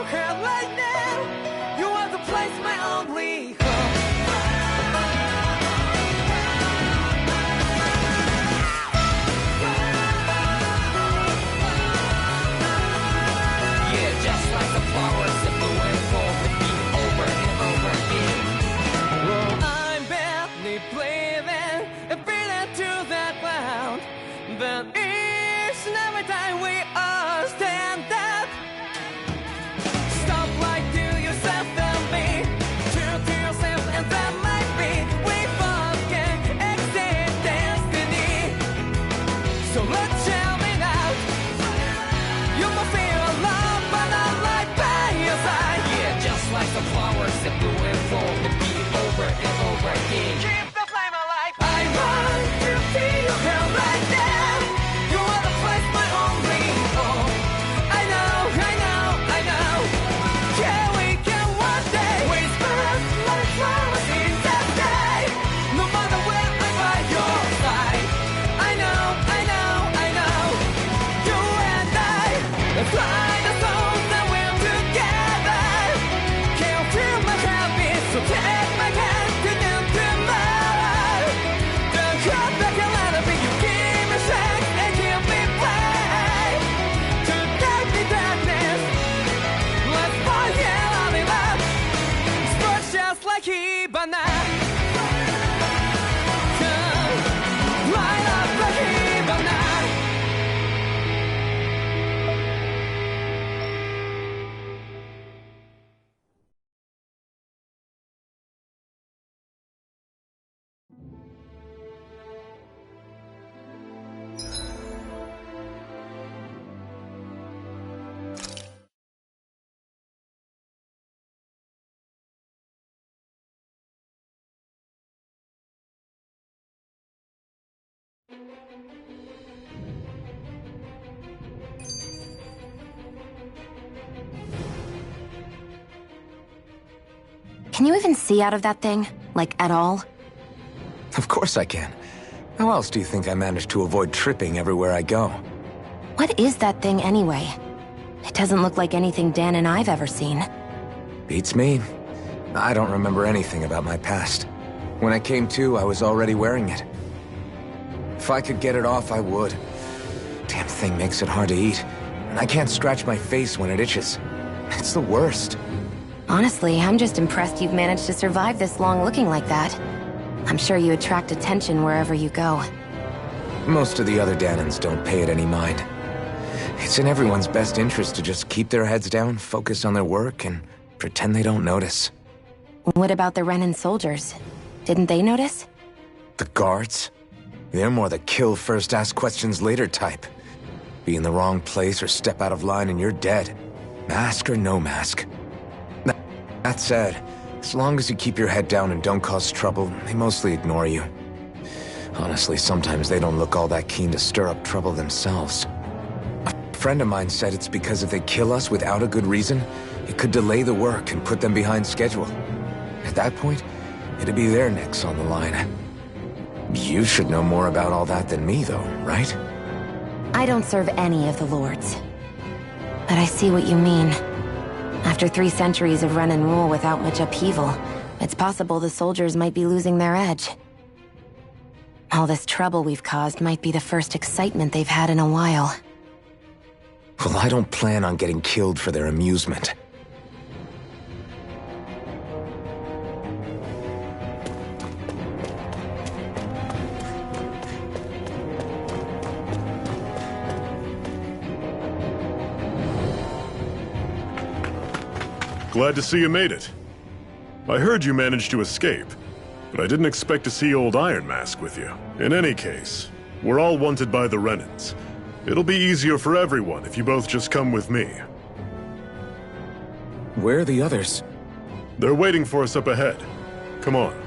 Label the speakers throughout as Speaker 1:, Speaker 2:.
Speaker 1: your head right now. You are the place, my only home. Yeah, just like the flowers that blew and fall with me over and over again. Well, I'm barely breathing and breathing to that ground, but each and every time we all stand up, stop right to yourself and be true to yourself, and that might be we both can exceed destiny. So let's tell me now, you must feel love, but not like by your side. Yeah, just like the flowers that blew and fall with me over and over again. Keep the flame alive. I want to feel your hair right now. You are the place, my only home. I know, I know, I know. Yeah, we can one day whisper like flowers in the sky. No matter where I'm by your side. I know, I know, I know. You and I, let's fly the souls that we're together. Can't feel my habits, so take my hand to do tomorrow. Don't hold back and let it be. You give me strength and give me pride. To take the darkness, let's find your loving love. Spark just like Hibana. Come, light up like Hibana.
Speaker 2: Can you even see out of that thing? Like, at all?
Speaker 3: Of course I can. How else do you think I managed to avoid tripping everywhere I go?
Speaker 2: What is that thing anyway? It doesn't look like anything Dan and I've ever seen.
Speaker 3: Beats me. I don't remember anything about my past. When I came to, I was already wearing it. If I could get it off, I would. Damn thing makes it hard to eat, and I can't scratch my face when it itches. It's the worst.
Speaker 2: Honestly, I'm just impressed you've managed to survive this long looking like that. I'm sure you attract attention wherever you go.
Speaker 3: Most of the other Danans don't pay it any mind. It's in everyone's best interest to just keep their heads down, focus on their work, and pretend they don't notice.
Speaker 2: What about the Renan soldiers? Didn't they notice?
Speaker 3: The guards? They're more the kill first, ask questions later type. Be in the wrong place or step out of line and you're dead. Mask or no mask. That said, as long as you keep your head down and don't cause trouble, they mostly ignore you. Honestly, sometimes they don't look all that keen to stir up trouble themselves. A friend of mine said it's because if they kill us without a good reason, it could delay the work and put them behind schedule. At that point, it'd be their necks on the line. You should know more about all that than me, though, right?
Speaker 2: I don't serve any of the lords. But I see what you mean. After 3 centuries of run and rule without much upheaval, it's possible the soldiers might be losing their edge. All this trouble we've caused might be the first excitement they've had in a while.
Speaker 3: Well, I don't plan on getting killed for their amusement.
Speaker 4: Glad to see you made it. I heard you managed to escape, but I didn't expect to see old Iron Mask with you. In any case, we're all wanted by the Renans. It'll be easier for everyone if you both just come with me.
Speaker 3: Where are the others?
Speaker 4: They're waiting for us up ahead. Come on.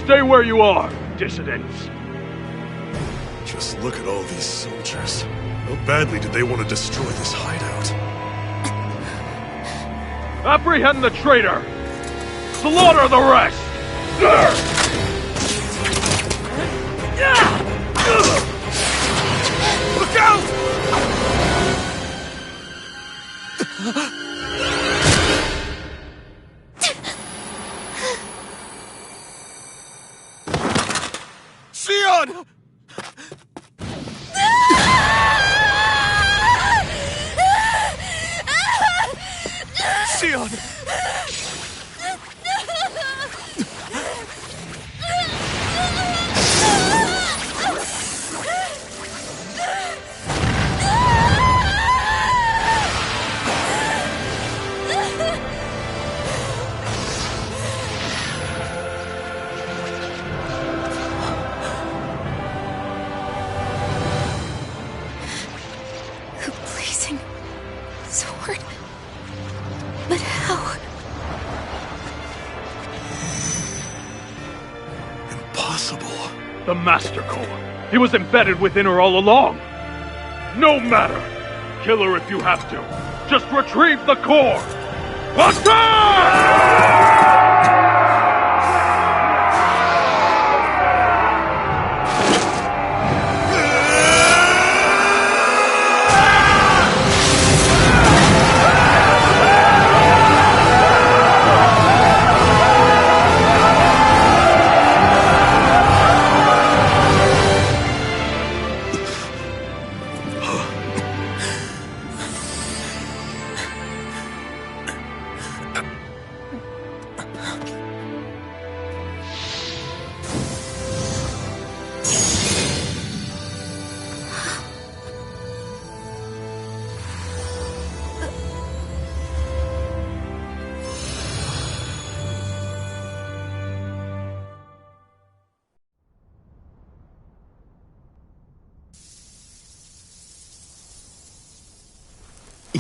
Speaker 5: Stay where you are, dissidents.
Speaker 4: Just look at all these soldiers. How badly did they want to destroy this hideout?
Speaker 5: Apprehend the traitor! Slaughter the rest!
Speaker 4: Look out! Sion! Sion!
Speaker 2: The blazing sword. But how?
Speaker 4: Impossible.
Speaker 5: The Master Core. He was embedded within her all along. No matter. Kill her if you have to. Just retrieve the core. Attack!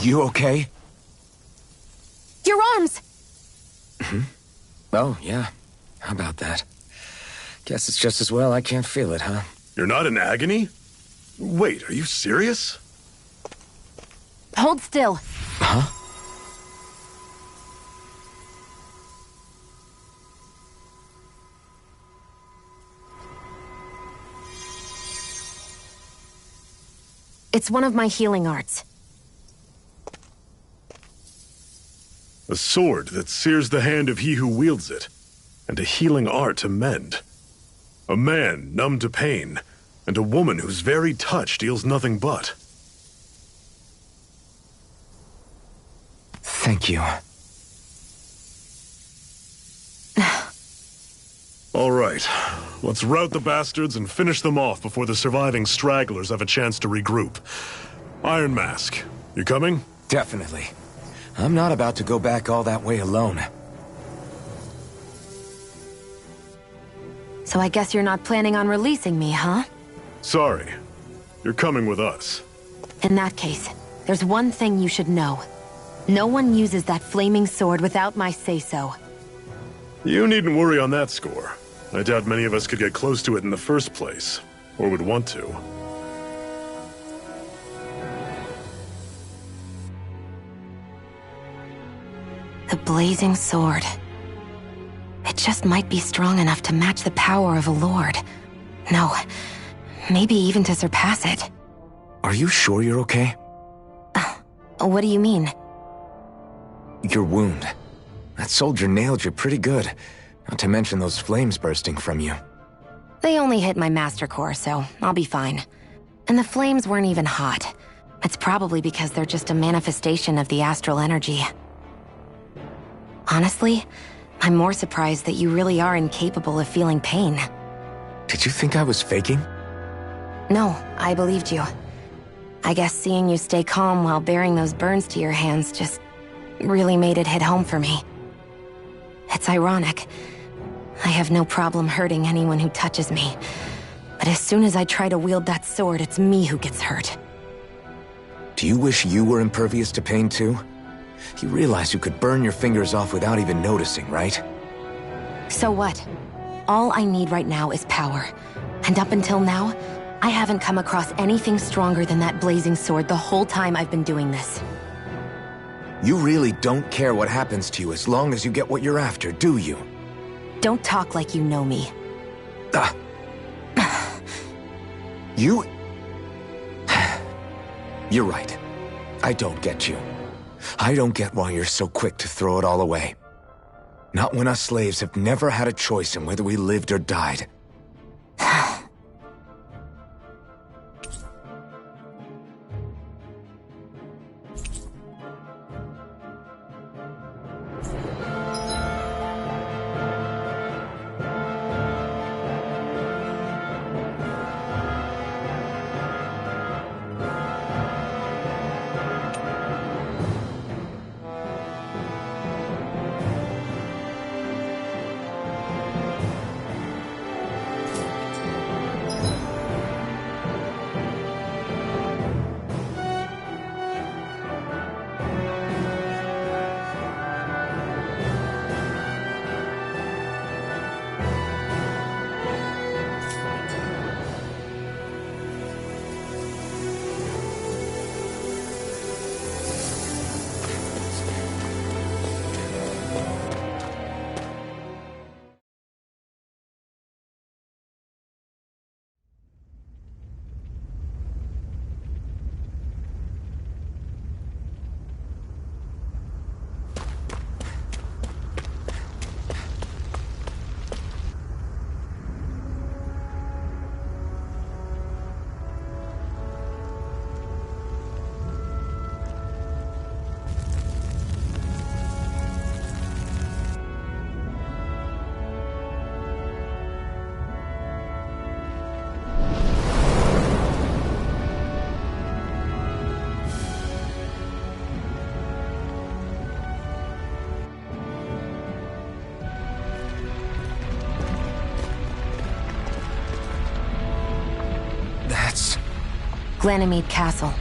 Speaker 3: You okay?
Speaker 2: Your arms!
Speaker 3: Oh, yeah. How about that? Guess it's just as well I can't feel it, huh?
Speaker 4: You're not in agony? Wait, are you serious?
Speaker 2: Hold still.
Speaker 3: Huh?
Speaker 2: It's one of my healing arts.
Speaker 4: A sword that sears the hand of he who wields it, and a healing art to mend. A man numb to pain, and a woman whose very touch deals nothing but.
Speaker 3: Thank you.
Speaker 4: All right, let's rout the bastards and finish them off before the surviving stragglers have a chance to regroup. Iron Mask, you coming?
Speaker 3: Definitely. I'm not about to go back all that way alone.
Speaker 2: So I guess you're not planning on releasing me, huh?
Speaker 4: Sorry. You're coming with us.
Speaker 2: In that case, there's one thing you should know. No one uses that flaming sword without my say-so.
Speaker 4: You needn't worry on that score. I doubt many of us could get close to it in the first place, or would want to.
Speaker 2: The blazing sword. It just might be strong enough to match the power of a lord. No, maybe even to surpass it.
Speaker 3: Are you sure you're okay?
Speaker 2: What do you mean?
Speaker 3: Your wound. That soldier nailed you pretty good. Not to mention those flames bursting from you.
Speaker 2: They only hit my master core, so I'll be fine. And the flames weren't even hot. It's probably because they're just a manifestation of the astral energy. Honestly, I'm more surprised that you really are incapable of feeling pain.
Speaker 3: Did you think I was faking?
Speaker 2: No, I believed you. I guess seeing you stay calm while bearing those burns to your hands just really made it hit home for me. It's ironic. I have no problem hurting anyone who touches me. But as soon as I try to wield that sword, it's me who gets hurt.
Speaker 3: Do you wish you were impervious to pain too? You realize you could burn your fingers off without even noticing, right?
Speaker 2: So what? All I need right now is power. And up until now, I haven't come across anything stronger than that blazing sword the whole time I've been doing this.
Speaker 3: You really don't care what happens to you as long as you get what you're after, do you?
Speaker 2: Don't talk like you know me.
Speaker 3: You... You're right. I don't get you. I don't get why you're so quick to throw it all away. Not when us slaves have never had a choice in whether we lived or died.
Speaker 2: Ganymede Castle,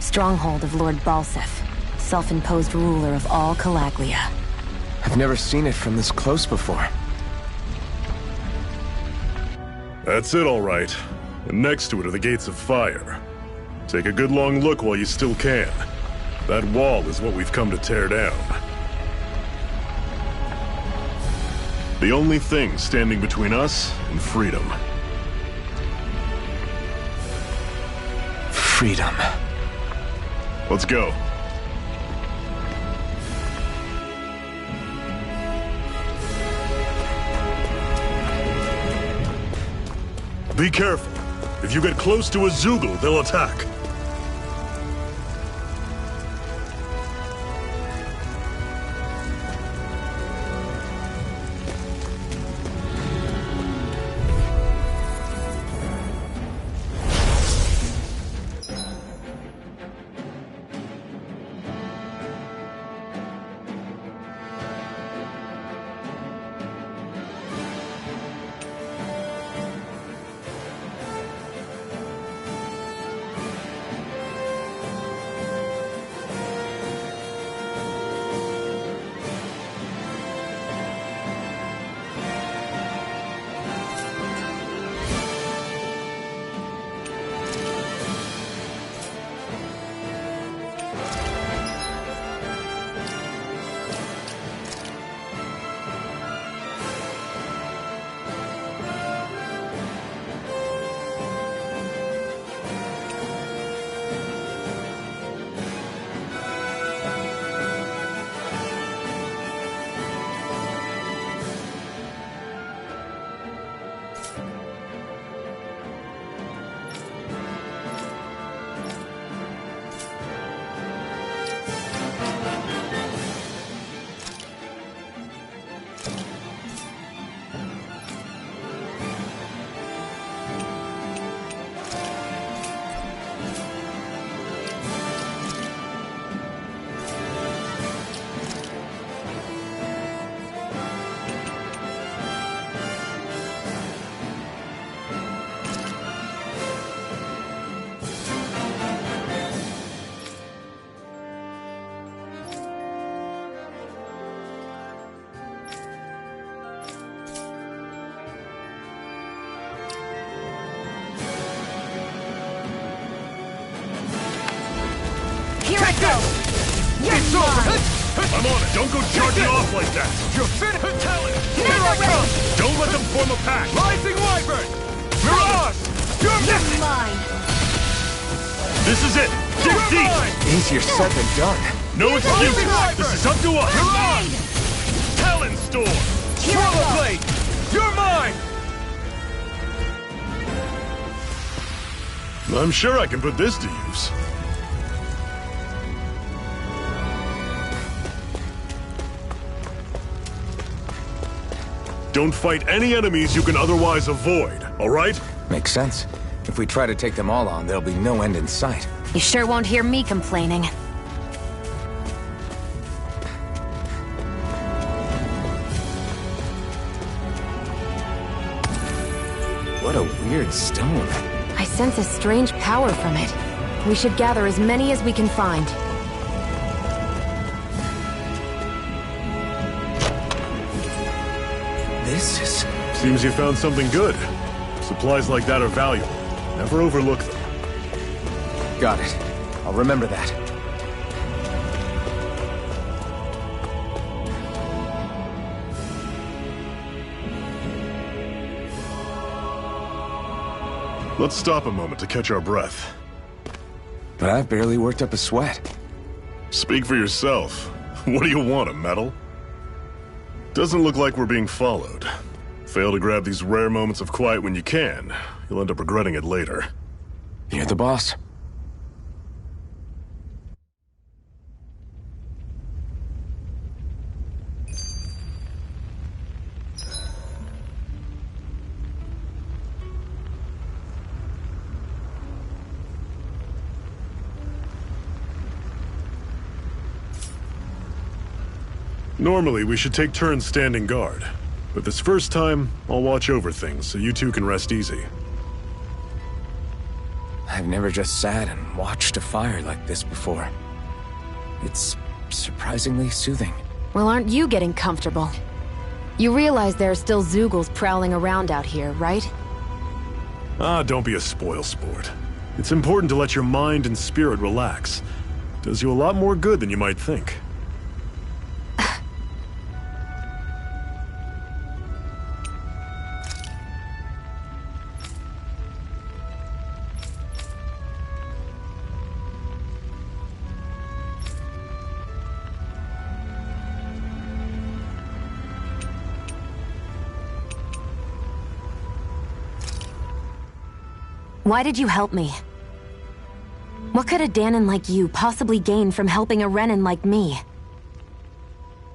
Speaker 2: stronghold of Lord Balsef, self-imposed ruler of all Calaglia.
Speaker 3: I've never seen it from this close before.
Speaker 4: That's it, all right. And next to it are the Gates of Fire. Take a good long look while you still can. That wall is what we've come to tear down. The only thing standing between us and freedom.
Speaker 3: Freedom.
Speaker 4: Let's go. Be careful. If you get close to a Zoogle, they'll attack.
Speaker 1: It's over!
Speaker 4: I'm on it! Don't go charging off like that!
Speaker 1: You're fit! Talent! Here I come!
Speaker 4: Don't let them form a pack!
Speaker 1: Rising Wyvern! Mirage! You're mine!
Speaker 4: This is it! Dig deep!
Speaker 3: Easier said than done.
Speaker 4: No excuses! This is up to us!
Speaker 1: Mirage!
Speaker 4: Talon Storm!
Speaker 1: Swallow Blade! You're mine!
Speaker 4: I'm sure I can put this to use. Don't fight any enemies you can otherwise avoid, alright?
Speaker 3: Makes sense. If we try to take them all on, there'll be no end in sight.
Speaker 2: You sure won't hear me complaining.
Speaker 3: What a weird stone.
Speaker 2: I sense a strange power from it. We should gather as many as we can find.
Speaker 3: This is...
Speaker 4: Seems you found something good. Supplies like that are valuable. Never overlook them.
Speaker 3: Got it. I'll remember that.
Speaker 4: Let's stop a moment to catch our breath.
Speaker 3: But I've barely worked up a sweat.
Speaker 4: Speak for yourself. What do you want, a medal? Doesn't look like we're being followed. Fail to grab these rare moments of quiet when you can. You'll end up regretting it later.
Speaker 3: You're the boss.
Speaker 4: Normally, we should take turns standing guard. But this first time, I'll watch over things so you two can rest easy.
Speaker 3: I've never just sat and watched a fire like this before. It's surprisingly soothing.
Speaker 2: Well, aren't you getting comfortable? You realize there are still Zeugles prowling around out here, right?
Speaker 4: Ah, don't be a spoil sport. It's important to let your mind and spirit relax. Does you a lot more good than you might think.
Speaker 2: Why did you help me? What could a Danon like you possibly gain from helping a Renan like me?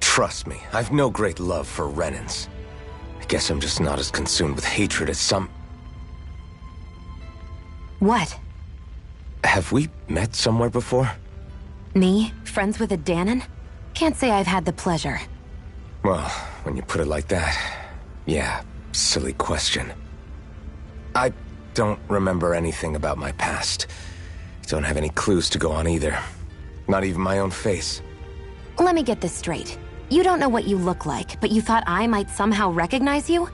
Speaker 3: Trust me, I've no great love for Renans. I guess I'm just not as consumed with hatred as some...
Speaker 2: What?
Speaker 3: Have we met somewhere before?
Speaker 2: Me? Friends with a Danon? Can't say I've had the pleasure.
Speaker 3: Well, when you put it like that, yeah, silly question. I don't remember anything about my past. Don't have any clues to go on either. Not even my own face.
Speaker 2: Let me get this straight. You don't know what you look like, but you thought I might somehow recognize you?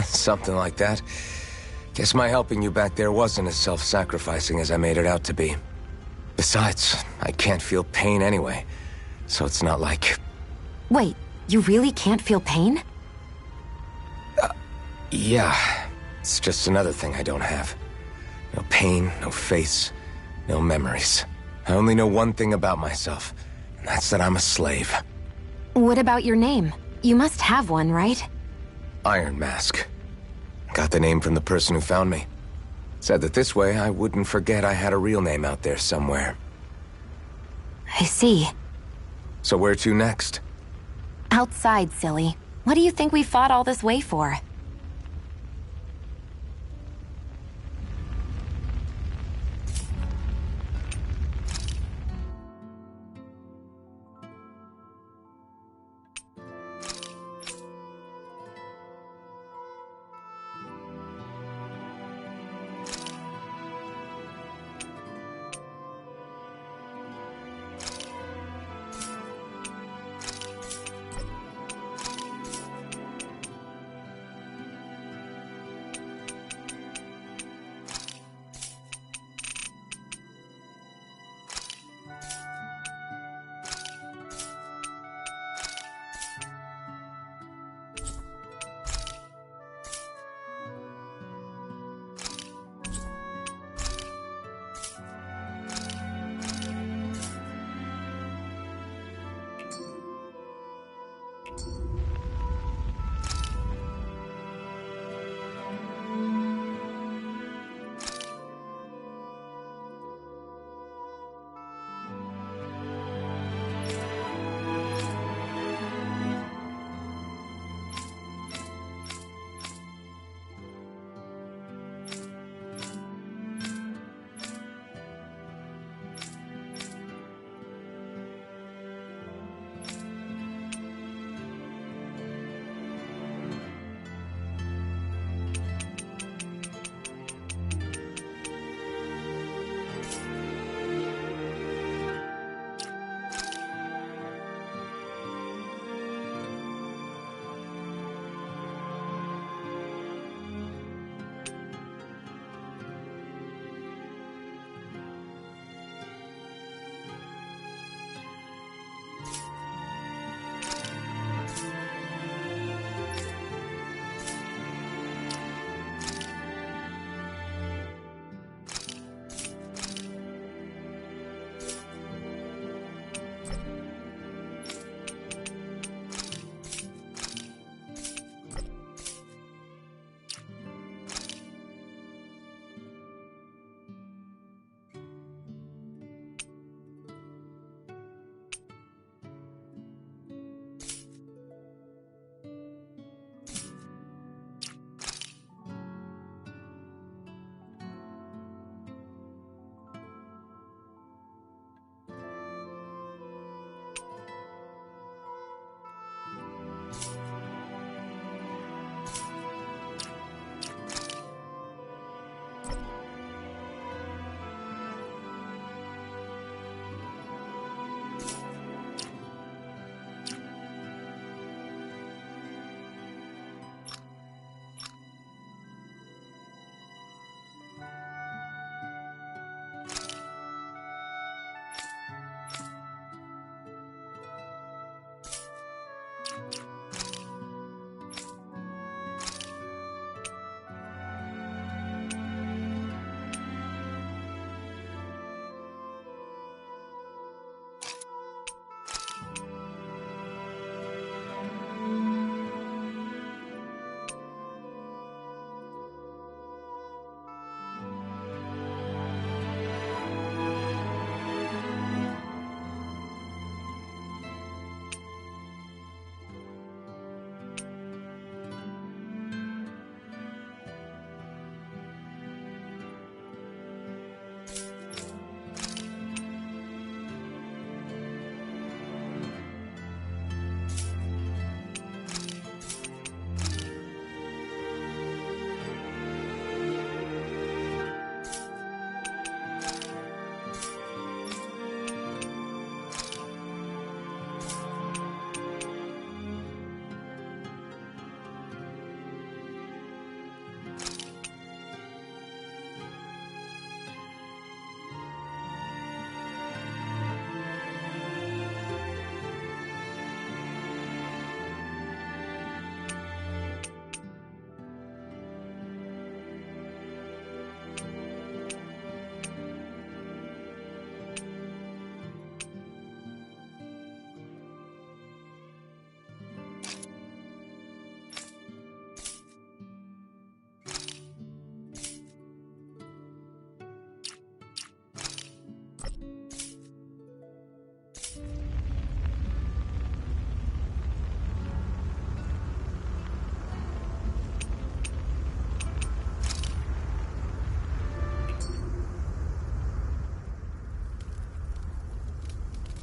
Speaker 3: Something like that. Guess my helping you back there wasn't as self-sacrificing as I made it out to be. Besides, I can't feel pain anyway, so it's not like...
Speaker 2: Wait, you really can't feel pain?
Speaker 3: Yeah. It's just another thing I don't have. No pain, no face, no memories. I only know one thing about myself, and that's that I'm a slave.
Speaker 2: What about your name? You must have one, right?
Speaker 3: Iron Mask. Got the name from the person who found me. Said that this way I wouldn't forget I had a real name out there somewhere.
Speaker 2: I see.
Speaker 3: So where to next?
Speaker 2: Outside, silly. What do you think we fought all this way for?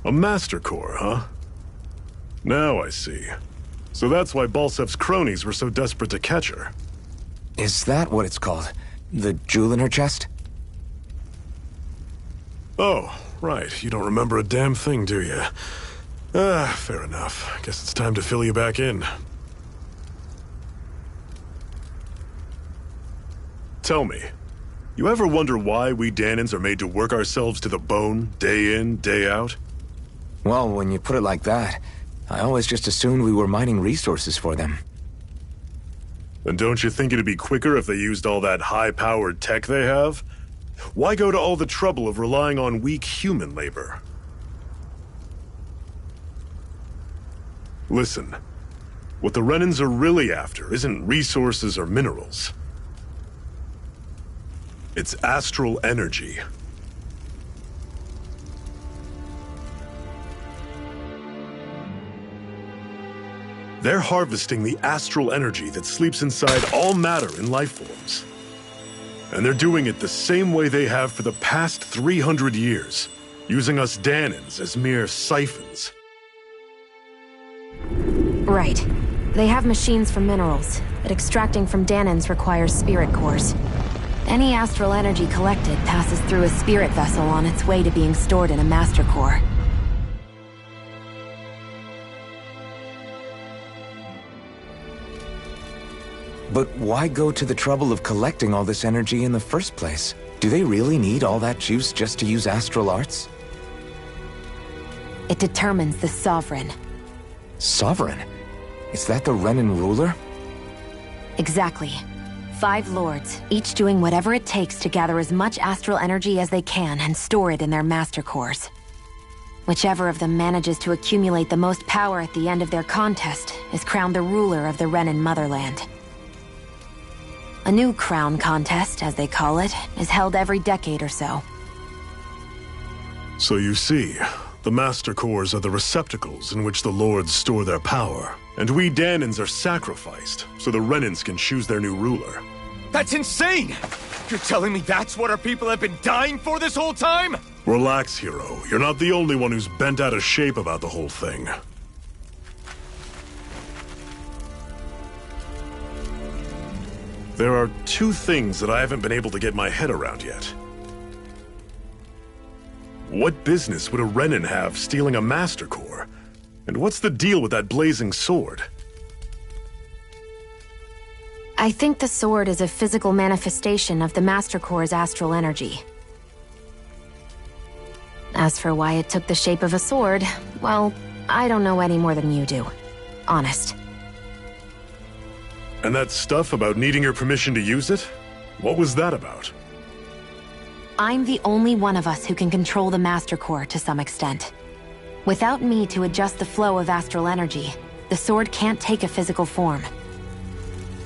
Speaker 4: A Master Core, huh? Now I see. So that's why Balsef's cronies were so desperate to catch her.
Speaker 3: Is that what it's called? The jewel in her chest?
Speaker 4: Oh, right. You don't remember a damn thing, do you? Fair enough. Guess it's time to fill you back in. Tell me, you ever wonder why we Danans are made to work ourselves to the bone, day in, day out?
Speaker 3: Well, when you put it like that, I always just assumed we were mining resources for them.
Speaker 4: And don't you think it'd be quicker if they used all that high-powered tech they have? Why go to all the trouble of relying on weak human labor? Listen, what the Renans are really after isn't resources or minerals. It's astral energy. They're harvesting the astral energy that sleeps inside all matter in life forms. And they're doing it the same way they have for the past 300 years, using us Danans as mere siphons.
Speaker 2: Right. They have machines for minerals, but extracting from Danans requires spirit cores. Any astral energy collected passes through a spirit vessel on its way to being stored in a master core.
Speaker 3: But why go to the trouble of collecting all this energy in the first place? Do they really need all that juice just to use astral arts?
Speaker 2: It determines the Sovereign.
Speaker 3: Sovereign? Is that the Renan ruler?
Speaker 2: Exactly. 5 lords, each doing whatever it takes to gather as much astral energy as they can and store it in their master cores. Whichever of them manages to accumulate the most power at the end of their contest is crowned the ruler of the Renan motherland. A new crown contest, as they call it, is held every decade or so.
Speaker 4: So you see, the Master Cores are the receptacles in which the Lords store their power. And we Danans are sacrificed, so the Renans can choose their new ruler.
Speaker 6: That's insane! You're telling me that's what our people have been dying for this whole time?
Speaker 4: Relax, hero. You're not the only one who's bent out of shape about the whole thing. There are 2 things that I haven't been able to get my head around yet. What business would a Renan have stealing a Master Core? And what's the deal with that blazing sword?
Speaker 2: I think the sword is a physical manifestation of the Master Core's astral energy. As for why it took the shape of a sword, well, I don't know any more than you do. Honest.
Speaker 4: And that stuff about needing your permission to use it? What was that about?
Speaker 2: I'm the only one of us who can control the Master Core to some extent. Without me to adjust the flow of astral energy, the sword can't take a physical form.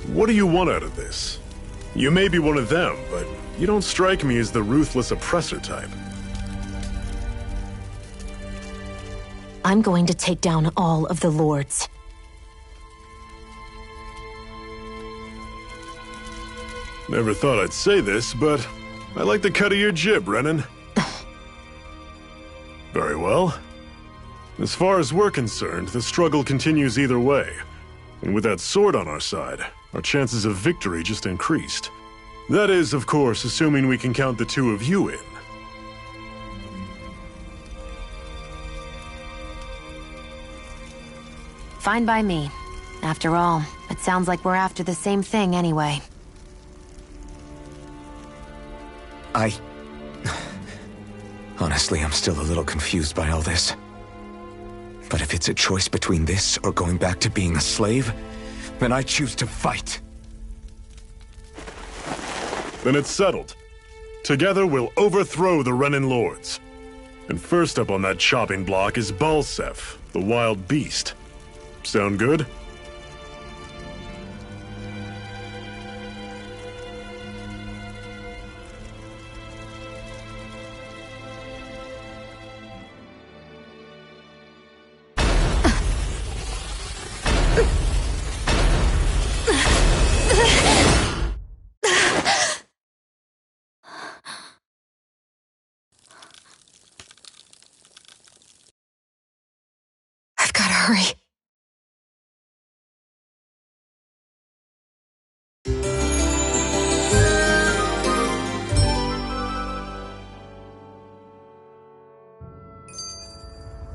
Speaker 4: What do you want out of this? You may be one of them, but you don't strike me as the ruthless oppressor type.
Speaker 2: I'm going to take down all of the lords.
Speaker 4: Never thought I'd say this, but I like the cut of your jib, Renan. Very well. As far as we're concerned, the struggle continues either way. And with that sword on our side, our chances of victory just increased. That is, of course, assuming we can count the 2 of you in.
Speaker 2: Fine by me. After all, it sounds like we're after the same thing anyway.
Speaker 3: Honestly, I'm still a little confused by all this. But if it's a choice between this or going back to being a slave, then I choose to fight.
Speaker 4: Then it's settled. Together we'll overthrow the Renan Lords. And first up on that chopping block is Balsef, the wild beast. Sound good?
Speaker 2: Hurry.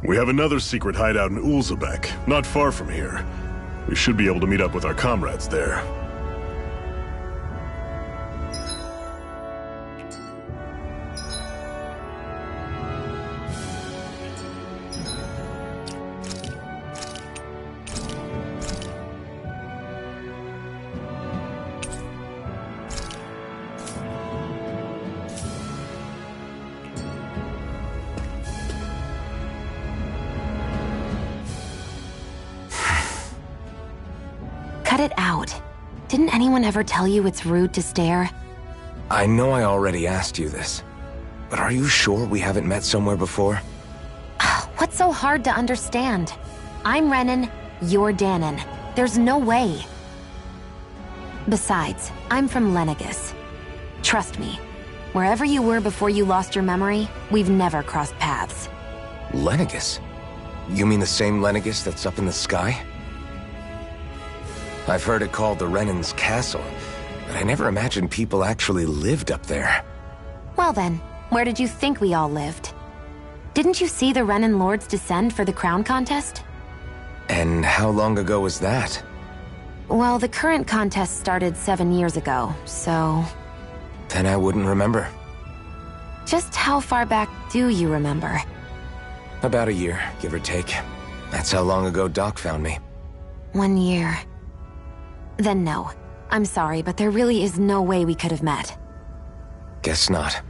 Speaker 4: We have another secret hideout in Ulzebek, not far from here. We should be able to meet up with our comrades there.
Speaker 2: Cut it out. Didn't anyone ever tell you it's rude to stare?
Speaker 3: I know I already asked you this, but are you sure we haven't met somewhere before?
Speaker 2: What's so hard to understand? I'm Renan, you're Danon. There's no way. Besides, I'm from Lenegis. Trust me, wherever you were before you lost your memory, we've never crossed paths.
Speaker 3: Lenegis? You mean the same Lenegis that's up in the sky? I've heard it called the Renan's Castle, but I never imagined people actually lived up there.
Speaker 2: Well then, where did you think we all lived? Didn't you see the Renan Lords descend for the crown contest?
Speaker 3: And how long ago was that?
Speaker 2: Well, the current contest started 7 years ago, so...
Speaker 3: Then I wouldn't remember.
Speaker 2: Just how far back do you remember?
Speaker 3: About a year, give or take. That's how long ago Doc found me.
Speaker 2: 1 year. Then no. I'm sorry, but there really is no way we could have met.
Speaker 3: Guess not.